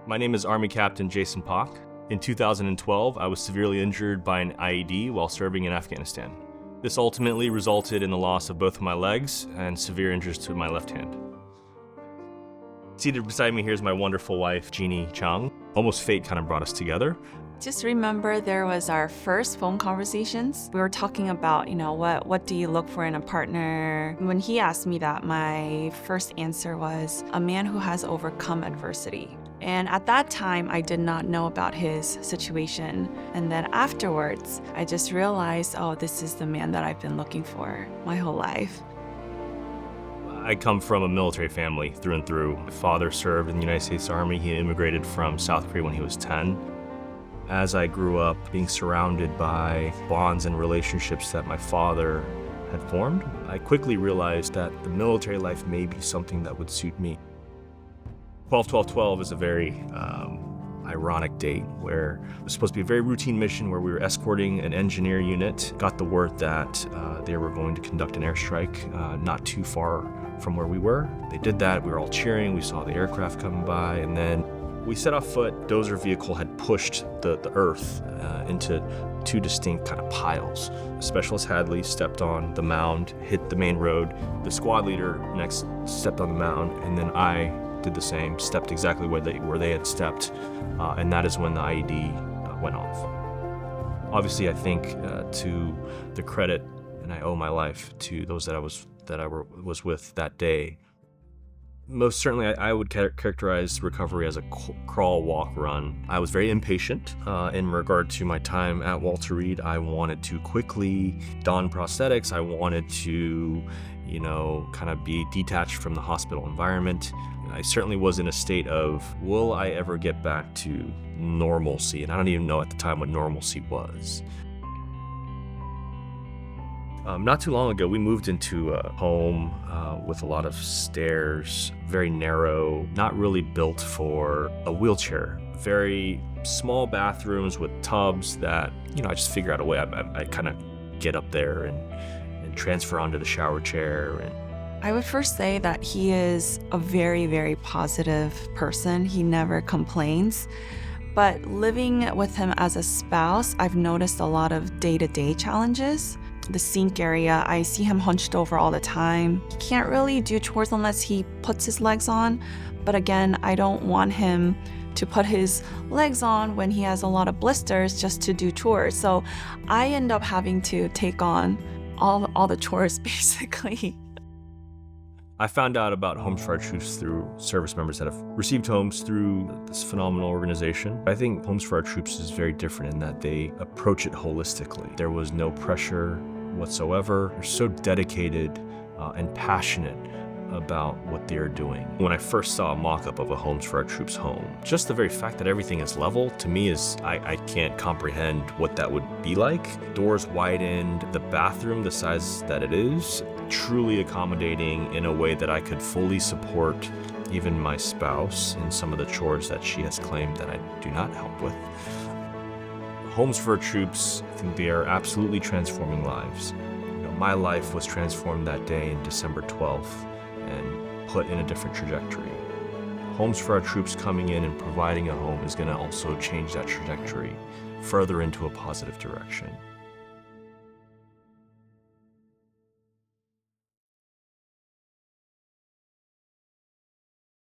My name is Army Captain Jason Pak. In 2012, I was severely injured by an IED while serving in Afghanistan. This ultimately resulted in the loss of both of my legs and severe injuries to my left hand. Seated beside me here is my wonderful wife, Jeannie Chang. Almost fate kind of brought us together. Just remember there was our first phone conversations. We were talking about, what do you look for in a partner? When he asked me that, my first answer was a man who has overcome adversity. And at that time, I did not know about his situation. And then afterwards, I just realized, this is the man that I've been looking for my whole life. I come from a military family through and through. My father served in the United States Army. He immigrated from South Korea when he was 10. As I grew up, being surrounded by bonds and relationships that my father had formed, I quickly realized that the military life may be something that would suit me. 12-12-12 is a very ironic date where it was supposed to be a very routine mission where we were escorting an engineer unit. Got the word that they were going to conduct an airstrike not too far from where we were. They did that, we were all cheering, we saw the aircraft coming by, and then we set off foot. Dozer vehicle had pushed the earth into two distinct kind of piles. Specialist Hadley stepped on the mound, hit the main road. The squad leader next stepped on the mound, and then I did the same, stepped exactly where they had stepped, and that is when the IED went off. Obviously, I think to the credit, and I owe my life to those that I was with that day. Most certainly, I would characterize recovery as a crawl, walk, run. I was very impatient in regard to my time at Walter Reed. I wanted to quickly don prosthetics. I wanted to, kind of be detached from the hospital environment. I certainly was in a state of, will I ever get back to normalcy? And I don't even know at the time what normalcy was. Not too long ago, we moved into a home with a lot of stairs, very narrow, not really built for a wheelchair. Very small bathrooms with tubs that, I just figure out a way. I kind of get up there and transfer onto the shower chair. I would first say that he is a very, very positive person. He never complains. But living with him as a spouse, I've noticed a lot of day-to-day challenges. The sink area, I see him hunched over all the time. He can't really do chores unless he puts his legs on. But again, I don't want him to put his legs on when he has a lot of blisters just to do chores. So I end up having to take on all the chores basically. I found out about Homes for Our Troops through service members that have received homes through this phenomenal organization. I think Homes for Our Troops is very different in that they approach it holistically. There was no pressure whatsoever. They're so dedicated and passionate about what they're doing. When I first saw a mock-up of a Homes for Our Troops home, just the very fact that everything is level, to me I can't comprehend what that would be like. Doors widened, the bathroom the size that it is, truly accommodating in a way that I could fully support even my spouse in some of the chores that she has claimed that I do not help with. Homes for Our Troops, I think they are absolutely transforming lives. My life was transformed that day in December 12th and put in a different trajectory. Homes for Our Troops coming in and providing a home is going to also change that trajectory further into a positive direction.